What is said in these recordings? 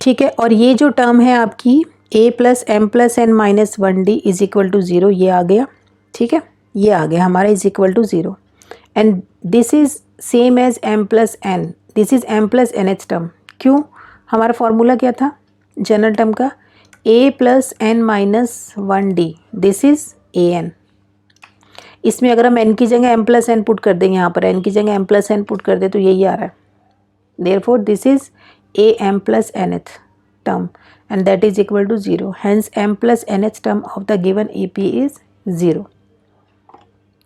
ठीक है। और ये जो टर्म है आपकी a plus M plus N minus 1d is equal to 0, ये आ गया। ठीक है, ये आ गया हमारा is equal to 0 and this is same as m plus n, this is m plus n H term. क्यों? हमारा फॉर्मूला क्या था जनरल टर्म का? a plus N minus 1d, this is a n। इसमें अगर हम n की जगह m प्लस एन पुट कर देंगे, यहाँ पर n की जगह m प्लस एन पुट कर दे तो यही आ रहा है। Therefore this is a m plus nth term and that is equal to 0, hence m plus nth term of the given AP is 0।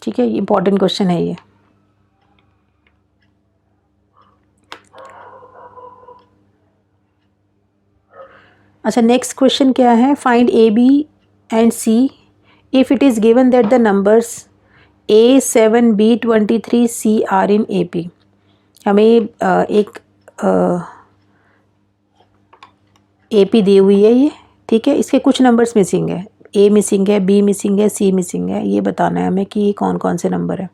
ठीक है, इंपॉर्टेंट क्वेश्चन है ये। अच्छा, नेक्स्ट क्वेश्चन क्या है? Find A B and C if it is given that the numbers A7 B23 C are in AP। हमें एक AP दी हुई है ये, ठीक है, इसके कुछ नंबर्स मिसिंग है, A मिसिंग है, B मिसिंग है, C मिसिंग है। ये बताना है हमें कि ये कौन कौन से नंबर है।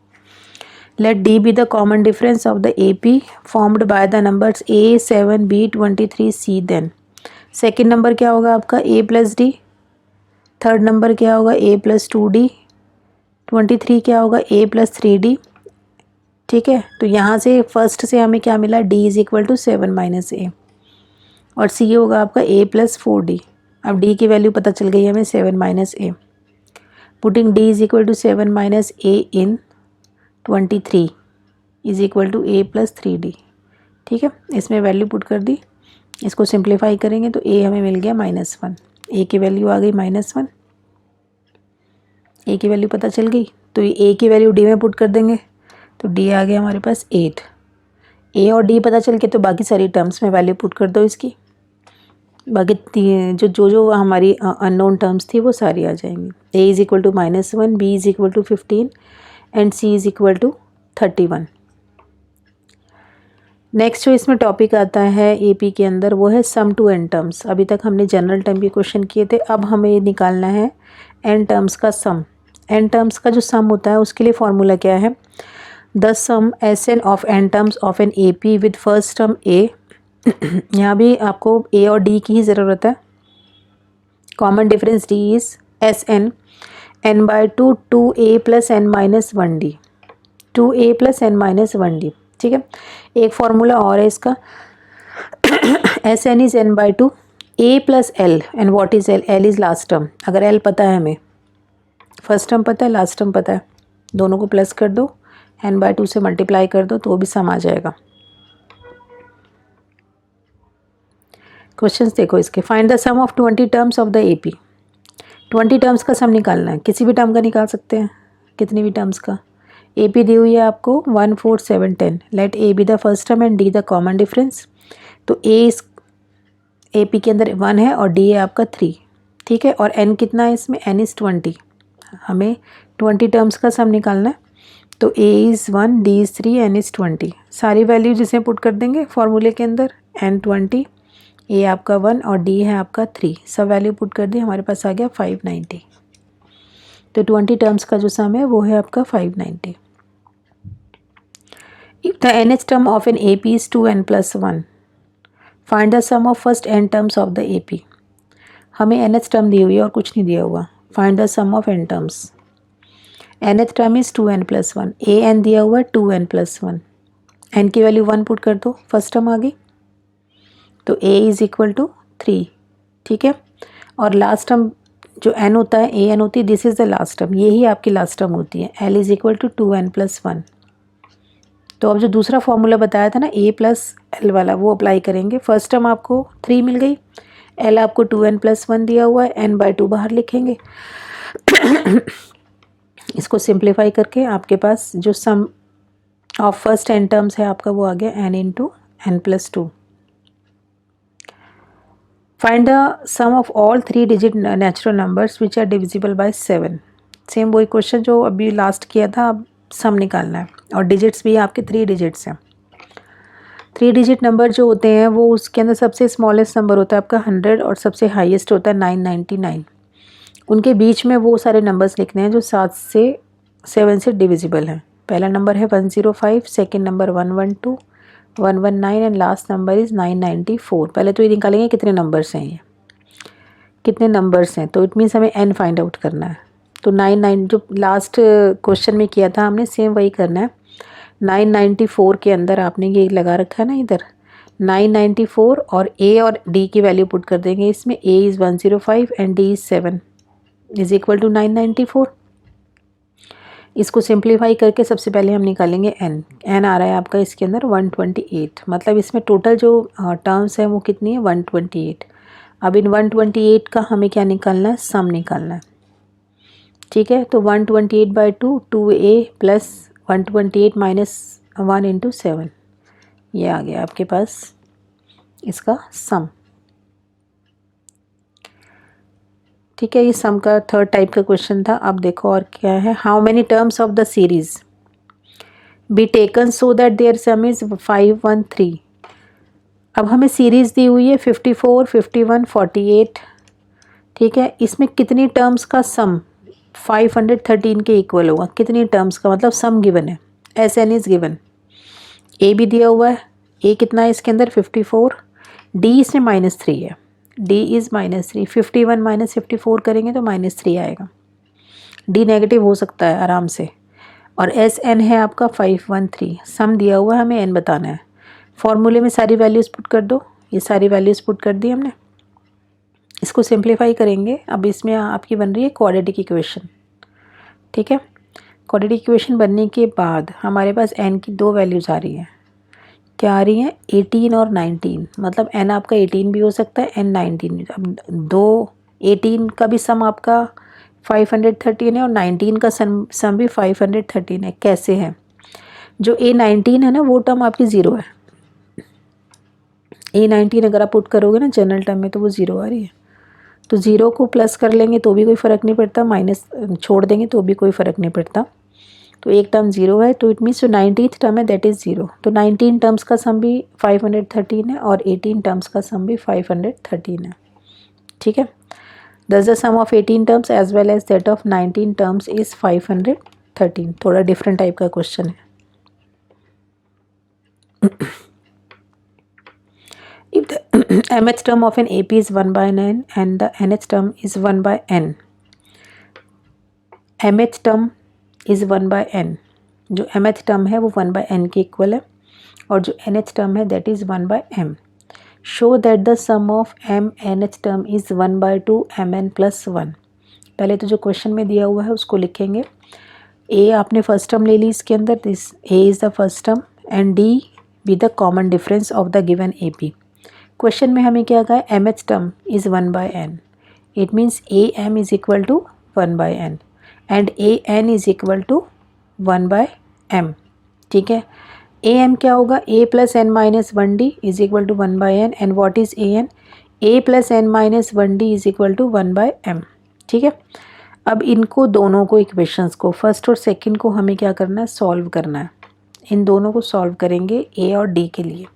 Let D be the common difference of the AP formed by the numbers A7 B23 C। Then second number क्या होगा आपका? A plus D। Third number क्या होगा? A plus 2D। 23 क्या होगा? A plus 3D। ठीक है, तो यहाँ से फर्स्ट से हमें क्या मिला? D is equal to 7 minus A और C होगा आपका A प्लस 4D। अब D की वैल्यू पता चल गई हमें 7 minus A। Putting D is equal to 7 minus A in 23 is equal to A plus 3D। ठीक है, इसमें वैल्यू पुट कर दी, इसको सिंप्लीफाई करेंगे तो A हमें मिल गया -1। A की वैल्यू आ गई -1, A की वैल्यू पता चल गई तो ये A की वैल्यू D में पुट कर देंगे तो D आ गया हमारे पास 8। A और D पता चल के तो बाकी सारी टर्म्स में वैल्यू पुट कर दो इसकी, बाकी जो हमारी अननोन टर्म्स थी वो सारी आ जाएंगी। A is equal to -1, B is equal to 15 and C is equal to 31। Next जो इसमें टॉपिक आता है AP के अंदर वो है सम टू n टर्म्स। अभी तक हमने जनरल टर्म के क्वेश्चन किए थे, अब हमें निकालना है n टर्म्स का सम। n टर्म्स का जो सम होता है उसके लिए फॉर्मूला क्या है? The sum Sn of n terms of an AP with first term A। यहाँ भी आपको A और D की ही ज़रूरत है। Common difference D is Sn n/2 2A plus n minus 1D, 2A plus n minus 1D। ठीक है, एक फॉर्मूला और है इसका Sn is n/2 A plus L and what is L? L is last term. अगर L पता है हमें, फर्स्ट टर्म पता है, लास्ट टर्म पता है, दोनों को प्लस कर दो, n/2 से मल्टीप्लाई कर दो तो वो भी सम आ जाएगा। क्वेश्चंस देखो इसके। Find the sum of 20 terms of the AP। 20 terms का सम निकालना है, किसी भी टर्म का निकाल सकते हैं, कितनी भी टर्म्स का। AP दी हुई है आपको 1 4 7 10। Let A be the first term and D the common difference. तो A इस AP के अंदर 1 है और D है आपका 3। ठीक है, और N कितना है इसमें? N is 20। हमें 20 टर्म्स का सम निकालना है तो A is 1, D is 3, N is 20। सारी वैल्यू जिसे पुट कर देंगे फॉर्मूले के अंदर, N 20, A आपका 1 और D है आपका 3, सब वैल्यू पुट कर दी, हमारे पास आ गया 590। तो 20 टर्म्स का जो सम है वो है आपका 590। If the nth term of an AP is 2n plus 1, find the sum of first n terms of the AP। हमें nth टर्म दी हुई है और कुछ नहीं दिया हुआ। Find the sum of n terms. nth term is 2n plus 1, an दिया हुआ है 2n प्लस 1, n की वैल्यू 1 पुट कर दो, फर्स्ट टर्म आ गई तो a इज इक्वल टू 3। ठीक है, और लास्ट टर्म जो n होता है, an होती है, this is the last term, यही आपकी लास्ट टर्म होती है। l is equal to 2n plus 1। तो अब जो दूसरा फॉर्मूला बताया था ना A प्लस L वाला, वो अप्लाई करेंगे। फर्स्ट टर्म आपको 3 मिल गई, L आपको 2n प्लस 1 दिया हुआ है, n/2 बाहर लिखेंगे इसको सिंप्लीफाई करके आपके पास जो sum of first n terms है आपका वो आ गया n into n plus 2। Find the sum of all 3 digit natural numbers which are divisible by 7। Same वही क्वेश्चन जो अभी लास्ट किया था, अब सम निकालना है और डिजिट्स भी आपके 3 डिजिट्स हैं। 3 डिजिट नंबर जो होते हैं वो उसके अंदर सबसे स्मॉलेस्ट नंबर होता है आपका 100 और सबसे हाईएस्ट होता है 999। उनके बीच में वो सारे नंबर्स लिखने हैं जो 7 से डिविजिबल हैं। पहला नंबर है 105, second number 112, 119 and last number is 994। पहले तो ये निकालेंगे कितने नंबर्स हैं, ये कितने नंबर्स हैं, तो इट मीन्स हमें n फाइंड आउट करना है। तो 99 जो लास्ट क्वेश्चन में किया था हमने सेम वही करना है। 994 के अंदर आपने ये लगा रखा है ना इधर 994 और a और d की वैल्यू पुट कर देंगे इसमें। a is 105 and d is 7 is equal to 994। इसको सिंप्लीफाई करके सबसे पहले हम निकालेंगे n आ रहा है आपका इसके अंदर 128, मतलब इसमें टोटल जो टर्म्स हैं वो कितनी है 128। अब इन 128 का हमें क्या निकालना है, सम निकालना है। ठीक है, तो 128/2 2a प्लस 128 माइनस 1 इंटू 7, ये आ गया आपके पास इसका सम। ठीक है, ये सम का थर्ड टाइप का क्वेश्चन था। अब देखो और क्या है, how many terms of the series be taken so that their sum is 513। अब हमें सीरीज दी हुई है 54, 51, 48। ठीक है, इसमें कितनी टर्म्स का सम 513 के इक्वल होगा, कितनी टर्म्स का, मतलब सम गिवन है, एस एन इज गिवन। ए भी दिया हुआ है, ए कितना है इसके अंदर 54, डी इसमें -3 है, डी इज़ -3। 51 माइनस 54 करेंगे तो -3 आएगा, डी नेगेटिव हो सकता है आराम से। और एस एन है आपका 513, सम दिया हुआ है, हमें एन बताना है। फॉर्मूले में सारी वैल्यूज़ पुट कर दो, ये सारी वैल्यूज़ पुट कर दी हमने। इसको सिंप्लीफाई करेंगे। अब इसमें आपकी बन रही है क्वाड्रेटिक इक्वेशन। ठीक है, क्वाड्रेटिक इक्वेशन बनने के बाद हमारे पास एन की दो वैल्यूज़ आ रही हैं। क्या आ रही हैं, 18 और 19, मतलब एन आपका 18 भी हो सकता है, एन 19 भी। अब दो 18 का भी सम आपका 513 है और 19 का सम भी 513 है। कैसे है, जो A19 है ना वो टर्म आपकी ज़ीरो है। A19 अगर आप पुट करोगे ना जनरल टर्म में तो वो ज़ीरो आ रही है, तो ज़ीरो को प्लस कर लेंगे तो भी कोई फ़र्क नहीं पड़ता, माइनस छोड़ देंगे तो भी कोई फ़र्क नहीं पड़ता। तो एक टर्म ज़ीरो है, तो इट मीन्स जो 19th टर्म है दैट इज़ ज़ीरो। तो 19 टर्म्स का सम भी 513 है और 18 टर्म्स का सम भी 513 है। ठीक है, thus the sum of 18 terms as well as that of 19 terms is 513। थोड़ा डिफरेंट टाइप का क्वेश्चन है। If the mth term of an AP is 1/n and the nth term is 1/n, mth term is 1/n, जो mth term है वो 1/n के equal है और जो nth term है that is 1/m. Show that the sum of m nth term is 1/2 mn plus 1. पहले तो जो क्वेश्चन में दिया हुआ है उसको लिखेंगे। a आपने फर्स्ट टर्म ले ली इसके अंदर, this a is the first term and d be the common difference of the given AP. Question में हमें क्या कहा है, mth term is 1/n, it means am is equal to 1/n and an is equal to 1/m। ठीक है, am क्या होगा, a plus n minus 1d is equal to 1/n and what is an, a plus n minus 1d is equal to 1/m। ठीक है, अब इनको दोनों को इक्वेशंस को फर्स्ट और सेकंड को हमें क्या करना है, सॉल्व करना है। इन दोनों को सॉल्व करेंगे a और d के लिए।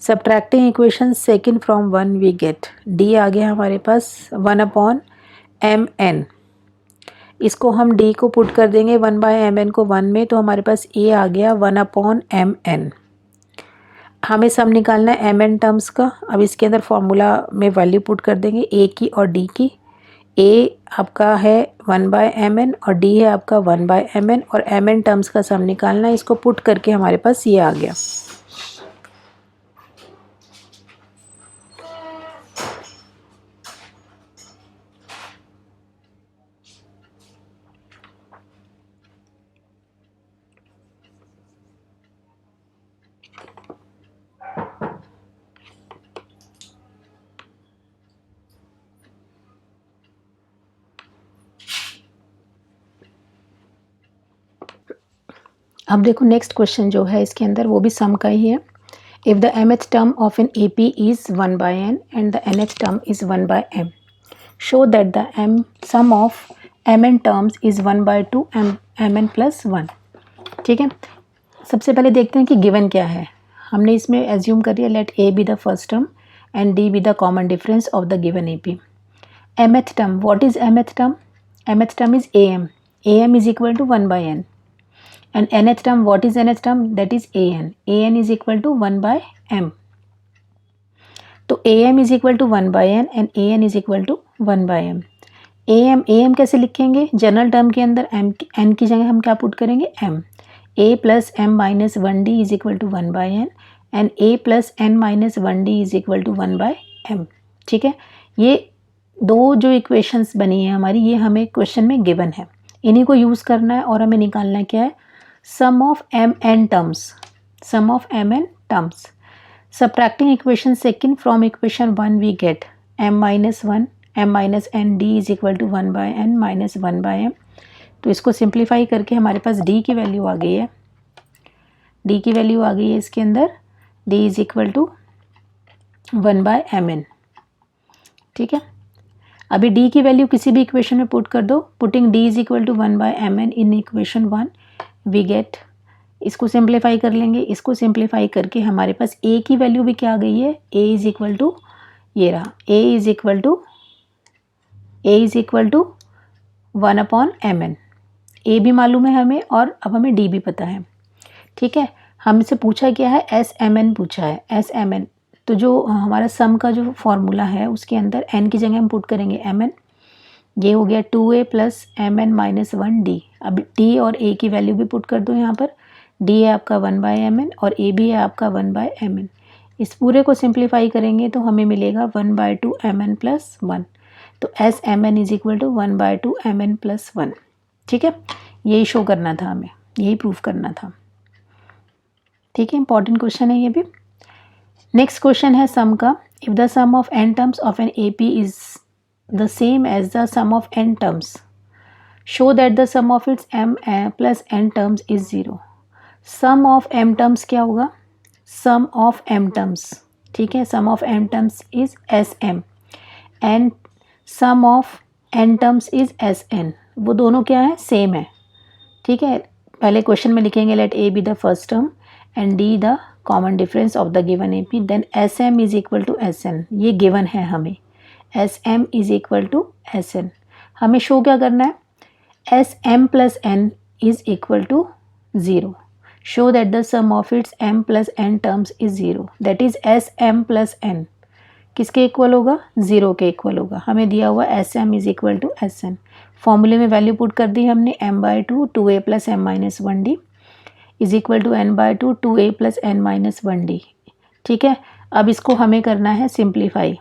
Subtracting equation second from 1 we get d आ गया हमारे पास 1/mn। इसको हम d को पुट कर देंगे 1/mn को 1 में, तो हमारे पास a आ गया 1/mn। हमें सम निकालना है mn टर्म्स का। अब इसके अंदर फॉर्मूला में वैल्यू पुट कर देंगे a की और d की। a आपका है 1/mn और d है आपका 1/mn और mn टर्म्स का सम निकालना है। इसको पुट करके हमारे पास ये आ गया। अब देखो नेक्स्ट क्वेश्चन जो है इसके अंदर वो भी सम का ही है। If the mth term of an AP is 1/n and the nth term is 1/m, show that the sum of mn terms is 1/2 mn plus 1। ठीक है, सबसे पहले देखते हैं कि गिवन क्या है। हमने इसमें एज्यूम कर दिया let a be the first term and d be the common difference of the given AP। mth term, what is mth term, mth term is am, am is equal to 1/n। And nth term, what is nth term, that is an is equal to 1/m। तो am is equal to 1/n and an is equal to 1/m। am कैसे लिखेंगे, general term के अंदर n की जगह हम क्या put करेंगे, m। a plus m minus 1d is equal to 1/n and a plus n minus 1d is equal to 1/m। ठीक है, ये दो जो इक्वेशंस बनी है हमारी, ये हमें क्वेश्चन में गिवन है, इन्हीं को यूज़ करना है और हमें निकालना है क्या है, sum of m n terms, sum of m n terms. Subtracting equation second from equation 1 we get m minus 1 m minus n d is equal to 1/n minus 1/m। तो इसको सिंप्लीफाई करके हमारे पास d की value आ गई है, d की value आ गई है इसके अंदर, d is equal to 1/mn। ठीक है, अभी d की वैल्यू किसी भी इक्वेशन में पुट कर दो, putting d is equal to 1/mn in equation 1 we get, इसको सिंप्लीफाई कर लेंगे, इसको सिंप्लीफाई करके हमारे पास a की वैल्यू भी क्या आ गई है, a इज इक्वल टू, ये रहा, a is equal to 1/mn। a भी मालूम है हमें और अब हमें d भी पता है। ठीक है, हमसे पूछा क्या है, SMN पूछा है, SMN। तो जो हमारा सम का जो फॉर्मूला है उसके अंदर n की जगह हम पुट करेंगे mn, ये हो गया 2a plus mn minus 1d। अब d और a की वैल्यू भी पुट कर दो यहाँ पर, d है आपका 1/mn और a भी है आपका 1/mn। इस पूरे को सिंप्लीफाई करेंगे तो हमें मिलेगा 1/2mn प्लस 1। तो SMN is equal to 1/2mn plus 1। ठीक है, यही शो करना था हमें, यही प्रूफ करना था। ठीक है, इंपॉर्टेंट क्वेश्चन है ये भी। नेक्स्ट क्वेश्चन है सम का, if the sum of n terms of an AP is the same as the sum of n terms, show that the sum of its m plus n terms is 0। Sum of m terms क्या होगा, sum of m terms, ठीक है, sum of m terms is sm and sum of n terms is sn, वो दोनों क्या है, same है। ठीक है, पहले क्वेश्चन में लिखेंगे let a be the first term and d the common difference of the given AP, then sm is equal to sn, ये गिवन है हमें, sm is equal to sn। हमें शो क्या करना है, sm plus n is equal to 0। show that the sum of its m plus n terms is 0, that is sm plus n किसके इक्वल होगा, 0 के इक्वल होगा। हमें दिया हुआ sm is equal to sn, फॉर्मूले में वैल्यू पुट कर दी हमने, m/2 2a plus m minus 1d is equal to n/2 2a plus n minus 1d। ठीक है, अब इसको हमें करना है सिंप्लीफाई।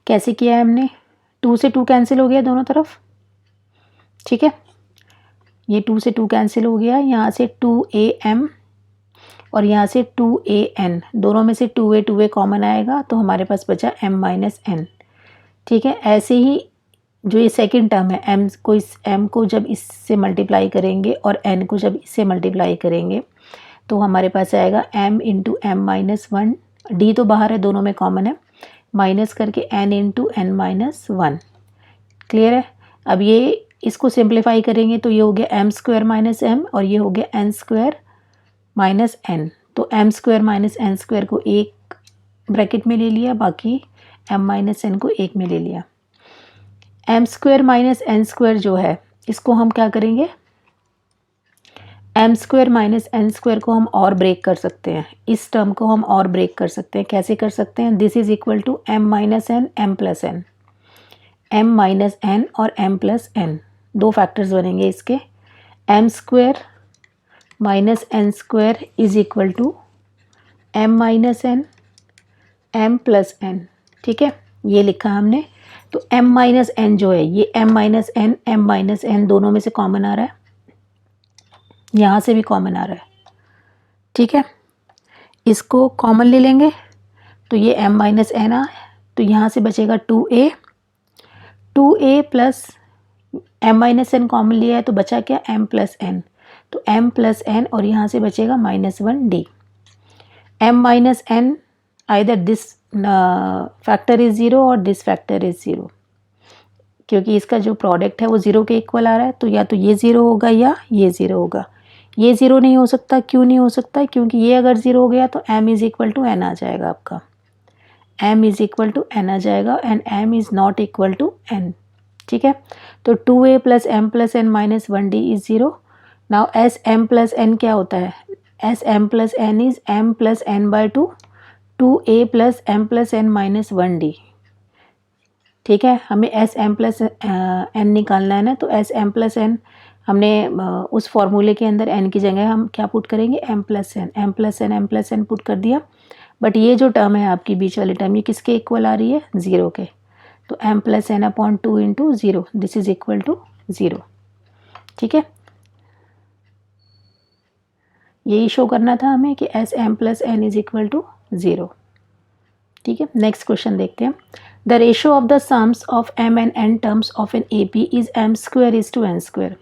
कैसे किया है हमने, 2 से 2 कैंसिल हो गया दोनों तरफ। ठीक है, ये 2 से 2 कैंसिल हो गया, यहाँ से 2am और यहाँ से 2an, दोनों में से 2a कॉमन आएगा तो हमारे पास बचा m माइनस n। ठीक है, ऐसे ही जो ये सेकंड टर्म है m को जब इससे मल्टीप्लाई करेंगे और n को जब इससे मल्टीप्लाई करेंगे तो हमारे पास आएगा m into m minus 1, d तो बाहर है, दोनों में कॉमन है, माइनस करके n into n minus 1। Clear है, अब ये इसको सिंप्लीफाई करेंगे तो ये हो गया m स्क्वायर माइनस m और ये हो गया n स्क्वायर माइनस n। तो m square minus n square को एक ब्रैकेट में ले लिया, बाकी m माइनस n को एक में ले लिया। m square minus n square जो है इसको हम क्या करेंगे, m square minus n square को हम और ब्रेक कर सकते हैं, इस टर्म को हम और ब्रेक कर सकते हैं। कैसे कर सकते हैं, this is equal to m minus n m plus n, m minus n और m प्लस n, दो फैक्टर्स बनेंगे इसके। m square minus n square is equal to m minus n m plus n। ठीक है, ये लिखा हमने। तो m माइनस n जो है ये m माइनस n दोनों में से कॉमन आ रहा है, यहाँ से भी कॉमन आ रहा है। ठीक है, इसको कॉमन ले लेंगे तो ये m माइनस n आ, तो यहाँ से बचेगा 2a plus m minus n common लिया है तो बचा क्या, m प्लस n, तो m प्लस n और यहाँ से बचेगा minus 1d। m minus n either this factor is 0 और दिस फैक्टर इज 0, क्योंकि इसका जो प्रोडक्ट है वो 0 के इक्वल आ रहा है, तो या तो ये 0 होगा या ये 0 होगा। ये 0 नहीं हो सकता, क्यों नहीं हो सकता, क्योंकि ये अगर 0 हो गया तो m is equal to n आ जाएगा, आपका m is equal to n आ जाएगा and m is not equal to n। ठीक है, तो 2a plus m plus n minus 1d is 0, now S M plus N क्या होता है, S M plus N is M plus N by two, two A plus M plus N minus one D. ठीक है, हमें S M plus N निकालना है ना, तो एस एम प्लस एन हमने उस फॉर्मूले के अंदर एन की जगह हम क्या पुट करेंगे, M plus N, M plus N, M plus N put कर दिया। बट ये जो टर्म है आपकी बीच वाली टर्म, ये किसके इक्वल आ रही है, ज़ीरो के। तो M plus N upon two into zero, this is equal to zero. ठीक है, यही शो करना था हमें कि S M plus N is equal to zero. ठीक है, नेक्स्ट क्वेश्चन देखते हैं। The ratio of the sums of M and N terms of an A P is M square is to N square.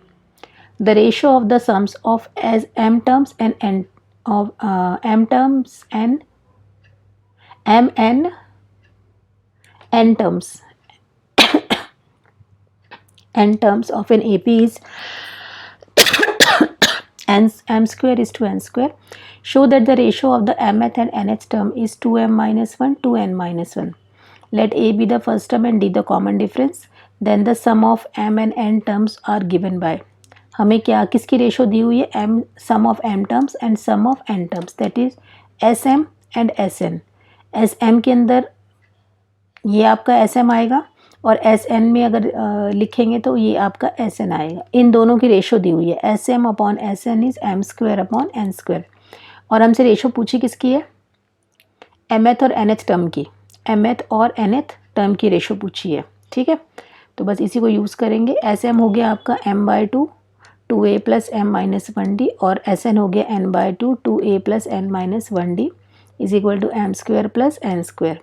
The ratio of the sums of as M terms and N of M terms and M N N terms n terms of an AP is m square is to n square. Show that the ratio of the mth and nth term is 2m minus 1 to n minus 1. Let a be the first term and d the common difference. Then the sum of m and n terms are given by. हमें क्या किसकी ratio दी हुई है, m sum of m terms and sum of n terms, that is sm and sn. sm के अंदर ये आपका sm आएगा और एस एन में अगर लिखेंगे तो ये आपका एस एन आएगा। इन दोनों की रेशो दी हुई है, S M upon S N is M square upon N square. और हमसे रेशो पूछी किसकी है, एम एथ और एन एथ टर्म की, एम एथ और एन एथ टर्म की रेशो पूछी है। ठीक है, तो बस इसी को यूज़ करेंगे। एस एम हो गया आपका M by two, two A plus M minus one D, और एस एन हो गया N by two, two A plus N minus one D is equal to M square plus N square.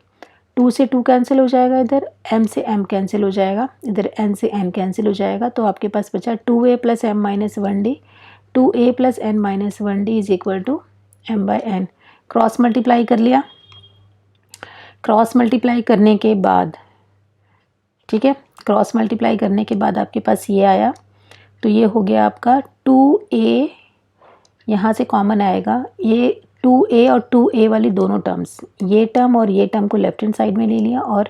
Two से two cancel हो जाएगा, इधर m से m cancel हो जाएगा, इधर n से n कैंसिल हो जाएगा, तो आपके पास बचा 2a plus M minus one D, 2a plus N minus one D is equal to m by N. Cross multiply कर लिया, क्रॉस मल्टीप्लाई करने के बाद, ठीक है, क्रॉस मल्टीप्लाई करने के बाद आपके पास ये आया, तो ये हो गया आपका 2a, यहाँ से कॉमन आएगा, ये 2a और 2a वाली दोनों टर्म्स, ये टर्म और ये टर्म को लेफ्ट हैंड साइड में ले लिया, और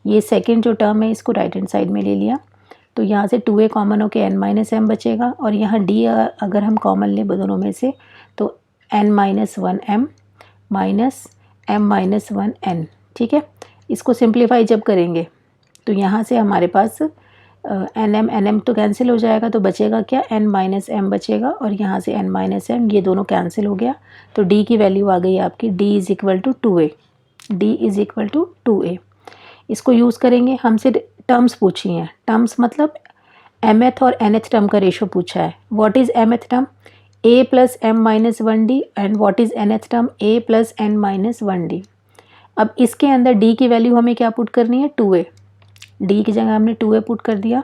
ये सेकंड जो टर्म है इसको राइट हैंड साइड में ले लिया। तो यहाँ से 2a कॉमन होकर n माइनस एम बचेगा, और यहाँ d अगर हम कॉमन लें दोनों में से तो n minus one M minus m minus one n। ठीक है, इसको सिंप्लीफाई जब करेंगे तो यहाँ से हमारे पास एन एम तो कैंसिल हो जाएगा, तो बचेगा क्या, n माइनस एम बचेगा, और यहाँ से n माइनस एम, ये दोनों कैंसिल हो गया, तो d की वैल्यू आ गई आपकी, d is equal to 2a, d is equal to 2a। इसको यूज़ करेंगे, हमसे टर्म्स पूछी हैं, टर्म्स मतलब एम एथ और एन एथ टर्म का रेशो पूछा है। What is M th term, a plus M minus one D, and what is N th term, a plus N minus one D. अब इसके अंदर d की वैल्यू हमें क्या पुट करनी है, 2a, d की जगह हमने 2a पुट कर दिया।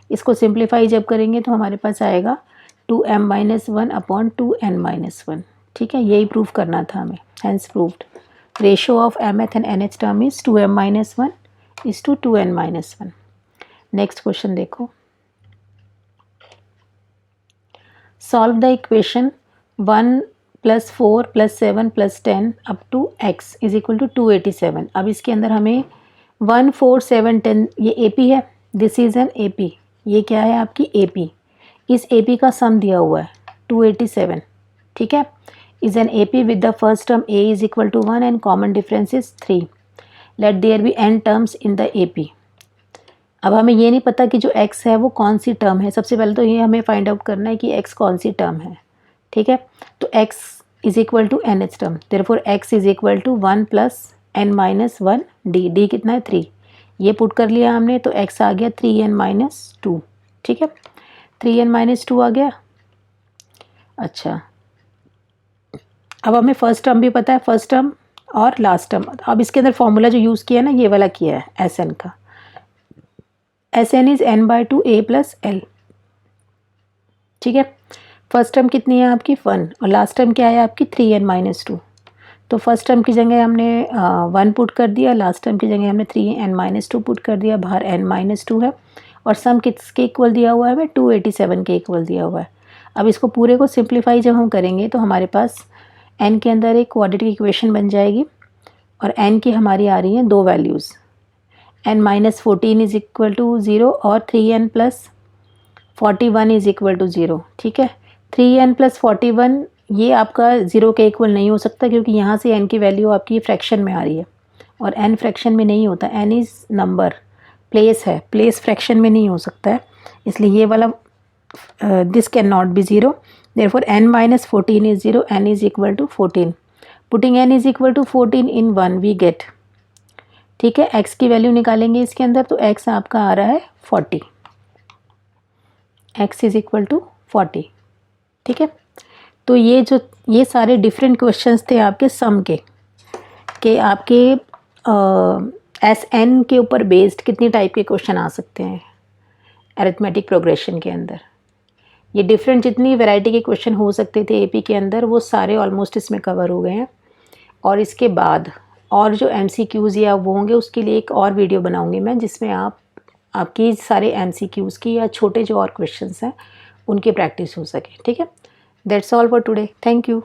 इसको सिंप्लीफाई जब करेंगे तो हमारे पास आएगा 2m minus one upon 2n minus one. ठीक है, यही प्रूफ करना था हमें, hence proved. Ratio of M th and N H term is 2m minus one is to 2n minus one. Next question देखो, solve the equation 1 plus 4 plus 7 plus 10 up to x is equal to 287। अब इसके अंदर हमें 1 4 7 10, ये AP है, this is an AP, ये क्या है आपकी AP, इस AP का सम दिया हुआ है 287। ठीक है, is an AP with the first term a is equal to 1 and common difference is 3। Let there be n terms in the AP। अब हमें ये नहीं पता कि जो x है वो कौन सी टर्म है, सबसे पहले तो ये हमें फाइंड आउट करना है कि x कौन सी टर्म है। ठीक है, तो x is equal to N H term, therefore x is equal to 1 plus n minus one d, d कितना है 3, ये पुट कर लिया हमने, तो x आ गया 3n माइनस टू। ठीक है, 3n माइनस टू आ गया। अच्छा, अब हमें फर्स्ट टर्म भी पता है, फर्स्ट टर्म और लास्ट टर्म। अब इसके अंदर फॉर्मूला जो यूज़ किया है ना, ये वाला किया है एस एन का, S n is n by two A plus l. ठीक है, फर्स्ट टर्म कितनी है आपकी 1, और लास्ट टर्म क्या है आपकी 3n माइनस टू। तो फर्स्ट टर्म की जगह हमने 1 पुट कर दिया, लास्ट टर्म की जगह हमने 3n माइनस टू पुट कर दिया, बाहर n माइनस टू है, और सम किसके इक्वल दिया हुआ है हमें, 287 के इक्वल दिया हुआ है। अब इसको पूरे को सिंप्लीफाई जब हम करेंगे तो हमारे पास n के अंदर एक क्वाड्रेटिक इक्वेशन बन जाएगी, और n की हमारी आ रही हैं दो values, n minus 14 is equal to 0 और 3n plus 41 is equal to 0। ठीक है, 3n+41 ये आपका 0 के इक्वल नहीं हो सकता, क्योंकि यहाँ से n की वैल्यू आपकी फ्रैक्शन में आ रही है और n फ्रैक्शन में नहीं होता। n इज़ नंबर, प्लेस है, प्लेस फ्रैक्शन में नहीं हो सकता है, इसलिए ये वाला this can not be 0। Therefore n-14 is 0, n is equal to 14। Putting n is equal to 14 in 1 we get, ठीक है। x की वैल्यू निकालेंगे इसके अंदर, तो x आपका आ रहा है 40, x इज इक्वल टू 40, ठीक है। तो ये सारे डिफरेंट क्वेश्चंस थे आपके सम के आपके SN के ऊपर बेस्ड कितनी टाइप के क्वेश्चन आ सकते हैं अरिथमेटिक प्रोग्रेशन के अंदर। ये डिफरेंट जितनी वैरायटी के क्वेश्चन हो सकते थे AP के अंदर, वो सारे ऑलमोस्ट इसमें कवर हो गए हैं। और इसके बाद और जो MCQs या वो होंगे, उसके लिए एक और वीडियो बनाऊंगी मैं, जिसमें आपकी सारे MCQs की या छोटे जो और क्वेश्चंस हैं उनकी प्रैक्टिस हो सके, ठीक है। That's all for today, thank you.